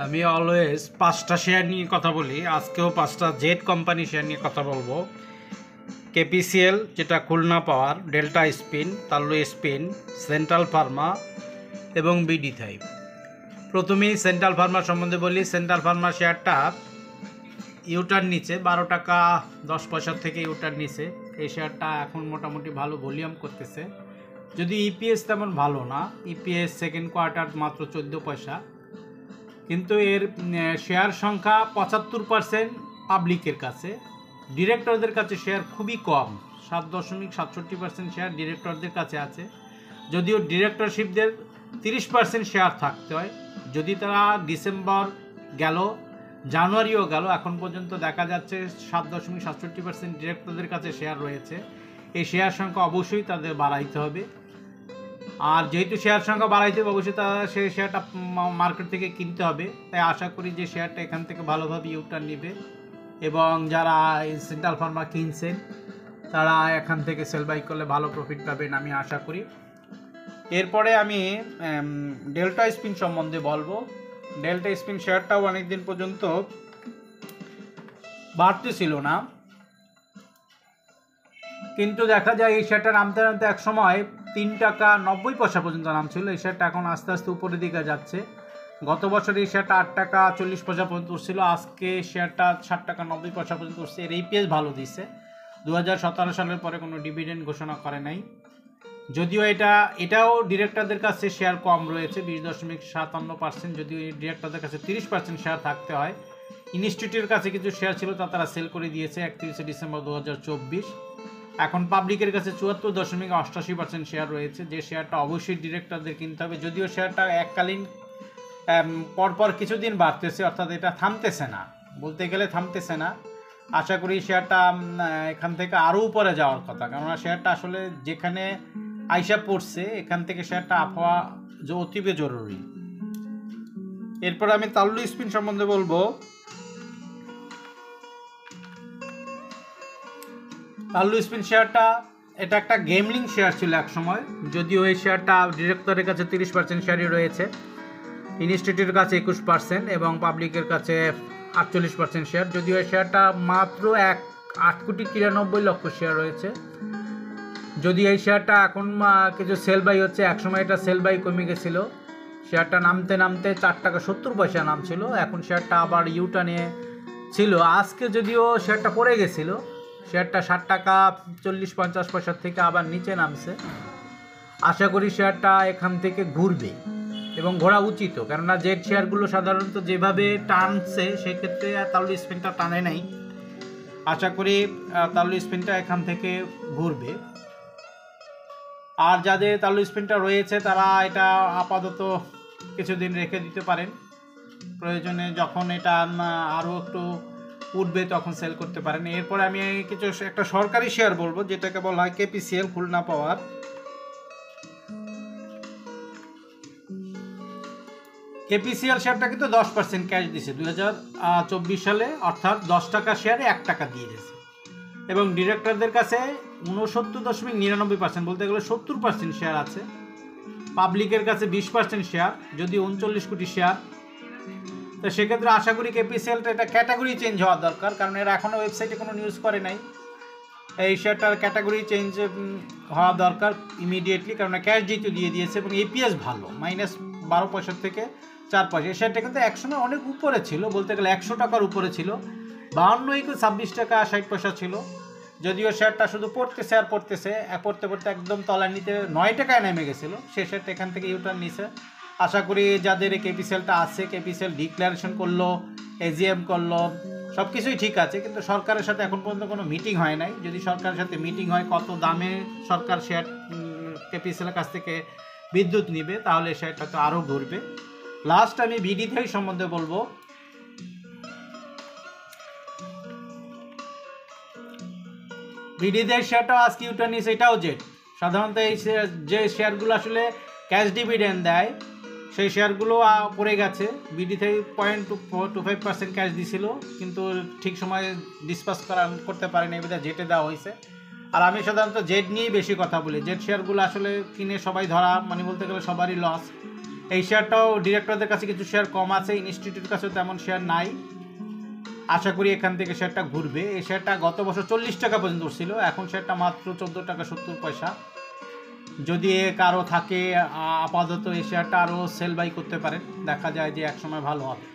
আমি অলওয়েজ 5টা শেয়ার নিয়ে কথা বলি। আজকেও 5টা জেড কোম্পানি শেয়ার নিয়ে কথা বলবো। কেপিসিএল, যেটা খুলনা পাওয়ার, delta spin, তাল্লু spin, central Pharma এবং বিডি5। প্রথমেই সেন্ট্রাল ফার্মা সম্বন্ধে বলি। সেন্ট্রাল ফার্মা শেয়ারটা ইউটার্ন নিচে 12 টাকা 10 পয়সা থেকে ইউটার্ন নিচে। এই শেয়ারটা এখন মোটামুটি ভালো ভলিউম করতেছে, যদি ইপিএস তেমন ভালো না। ইপিএস সেকেন্ড কোয়ার্টার মাত্র 14 পয়সা, কিন্তু এর শেয়ার সংখ্যা 75% পাবলিকের কাছে। ডিরেক্টরদের কাছে শেয়ার খুবই কম, 7.67% শেয়ার ডিরেক্টরদের কাছে আছে। যদিও ডিরেক্টরশিপদের 30% শেয়ার থাকতে হয়। যদি তারা ডিসেম্বর গেল, জানুয়ারিও গেল, এখন পর্যন্ত দেখা যাচ্ছে 7.67% ডিরেক্টরদের কাছে শেয়ার রয়েছে। এই শেয়ার সংখ্যা অবশ্যই তাদের বাড়াইতে হবে। আর যেহেতু শেয়ার সংখ্যা বাড়াইতে হবে, অবশ্যই তারা সেই শেয়ারটা মার্কেট থেকে কিনতে হবে। তাই আশা করি যে শেয়ারটা এখান থেকে ভালোভাবে ইউটার্ন নেবে, এবং যারা সেন্ট্রাল ফার্মা কিনছেন তারা এখান থেকে সেল বাই করলে ভালো প্রফিট পাবেন আমি আশা করি। এরপরে আমি ডেল্টা স্পিন সম্বন্ধে বলবো। ডেল্টা স্পিন শেয়ারটাও অনেকদিন পর্যন্ত বাড়তেছিল না, কিন্তু দেখা যায় এই শেয়ারটা নামতে নামতে এক সময় 3 টাকা 90 পয়সা পর্যন্ত নামছিল। এই শেয়ারটা এখন আস্তে আস্তে উপরের দিকে যাচ্ছে। গত বছর এই শেয়ারটা 8 টাকা 40 পয়সা পর্যন্ত উঠছিল, আজকে শেয়ারটা 60 টাকা 90 পয়সা পর্যন্ত উঠছে। এর ইপিএস ভালো দিচ্ছে। 2017 সালের পরে কোনো ডিভিডেন্ড ঘোষণা করে নাই। যদিও এটাও ডিরেক্টরদের কাছে শেয়ার কম রয়েছে, 20.57%। যদিও ডিরেক্টরদের কাছে 30% শেয়ার থাকতে হয়। ইনস্টিটিউটের কাছে কিছু শেয়ার ছিল, তা তারা সেল করে দিয়েছে 31 ডিসেম্বর 2024। এখন পাবলিকের কাছে 74.88% শেয়ার রয়েছে, যে শেয়ারটা অবশ্যই ডিরেক্টরদের কিনতে হবে। যদিও শেয়ারটা এককালীন পরপর কিছুদিন বাড়তেছে, অর্থাৎ এটা থামতেছে না, বলতে গেলে থামতেছে না। আশা করি শেয়ারটা এখান থেকে আরও উপরে যাওয়ার কথা, কেননা শেয়ারটা আসলে যেখানে আইসা পড়ছে এখান থেকে শেয়ারটা আপ হওয়া অতীব জরুরি। এরপর আমি তাল্লু স্পিন সম্বন্ধে বলবো। তাল্লু স্পিন শেয়ারটা এটা একটা গেমলিং শেয়ার ছিল এক সময়। যদিও এই শেয়ারটা ডিরেক্টরের কাছে 30% শেয়ারই রয়েছে, ইনস্টিটিউটের কাছে 21% এবং পাবলিকের কাছে 48% শেয়ার। যদিও এই শেয়ারটা মাত্র 8,93,00,000 শেয়ার রয়েছে। যদি এই শেয়ারটা এখন কিছু সেল বাই হচ্ছে, একসময় এটা সেল বাই কমে গেছিলো। শেয়ারটা নামতে নামতে 4 টাকা 70 পয়সা নামছিল, এখন শেয়ারটা আবার ইউটার্নে ছিল। আজকে যদিও শেয়ারটা পড়ে গেছিলো, শেয়ারটা 60 টাকা 40-50 পয়সার থেকে আবার নিচে নামছে। আশা করি শেয়ারটা এখান থেকে ঘুরবে এবং ঘোরা উচিত, কেননা জেড শেয়ারগুলো সাধারণত যেভাবে টানছে সেক্ষেত্রে তাল্লু স্পিনটা টানে নাই। আশা করি তাল্লু স্পিনটা এখান থেকে ঘুরবে। আর যাদের তাল্লু স্পিনটা রয়েছে তারা এটা আপাতত কিছুদিন রেখে দিতে পারেন, প্রয়োজনে যখন এটা আরও একটু উঠবে তখন সেল করতে পারেন। এরপর আমি একটা সরকারি শেয়ার বলবো, যেটাকে বলা হয় কেপিসিএল, খুলনা পাওয়ার। কেপিসিএল শেয়ারটা কিন্তু 10% ক্যাশ দিয়েছে 2024 সালে, অর্থাৎ 10 টাকা শেয়ারে 1 টাকা দিয়ে দিয়েছে। এবং ডিরেক্টরদের কাছে 69.99%, বলতে গেলে 70% শেয়ার আছে। পাবলিকের কাছে 20% শেয়ার, যদি 39 কোটি শেয়ার। তো সেক্ষেত্রে আশা করি কেপিসিএলটা এটা ক্যাটাগরি চেঞ্জ হওয়া দরকার, কারণ এরা এখনও ওয়েবসাইটে কোনো নিউজ করে নাই। এই শেয়ারটার ক্যাটাগরি চেঞ্জ হওয়া দরকার ইমিডিয়েটলি, কারণ ক্যাশ যেহেতু দিয়ে দিয়েছে এবং এপিএস ভালো, -12 পয়সা থেকে 4 পয়সা। এই শেয়ারটা কিন্তু একসময় অনেক উপরে ছিল, বলতে গেলে 100 টাকার উপরে ছিল, 52-26 টাকা 60 পয়সা ছিল। যদিও শেয়ারটা শুধু পড়তেছে আর পড়তেছে, পড়তে পড়তে একদম তলার নিতে 9 টাকায় নেমে গেছিলো। সে শেয়ারটা এখান থেকে ইউটার্ন নিছে। আশা করি যাদের এই কেপিসিএলটা আছে, কেপিসিএল ডিক্লারেশন করলো, এজিএম করলো, সব কিছুই ঠিক আছে, কিন্তু সরকারের সাথে এখন পর্যন্ত কোনো মিটিং হয় নাই। যদি সরকারের সাথে মিটিং হয়, কত দামে সরকার শেয়ার কেপিসিএলের কাছ থেকে বিদ্যুৎ নিবে, তাহলে শেয়ারটা তো আরও ঘুরবে। লাস্ট আমি বিডি5 সম্বন্ধে বলবো। বিডি5 শেয়ারটাও আজকে ইউটার্ন নিছে, এটাও জেড। সাধারণত এই যে শেয়ারগুলো আসলে ক্যাশ ডিভিডেন্ড দেয় সেই শেয়ারগুলো পড়ে গেছে। বিডি5 0.25% ক্যাশ দিছিল, কিন্তু ঠিক সময়ে ডিসপাস করতে পারেনি, এবার জেটে দেওয়া হয়েছে। আর আমি সাধারণত জেড নিয়েই বেশি কথা বলি। জেড শেয়ারগুলো আসলে কিনে সবাই ধরা, মানে বলতে গেলে সবারই লস। এই শেয়ারটাও ডিরেক্টরদের কাছে কিছু শেয়ার কম আছে, ইনস্টিটিউটের কাছেও তেমন শেয়ার নাই। আশা করি এখান থেকে শেয়ারটা ঘুরবে। এই শেয়ারটা গত বছর 40 টাকা পর্যন্ত উঠছিল, এখন শেয়ারটা মাত্র 14 টাকা 70 পয়সা। যদি কারো থাকে আপাতত এই শেয়ারটা আরও সেল বাই করতে পারেন, দেখা যায় যে এক সময় ভালো হবে।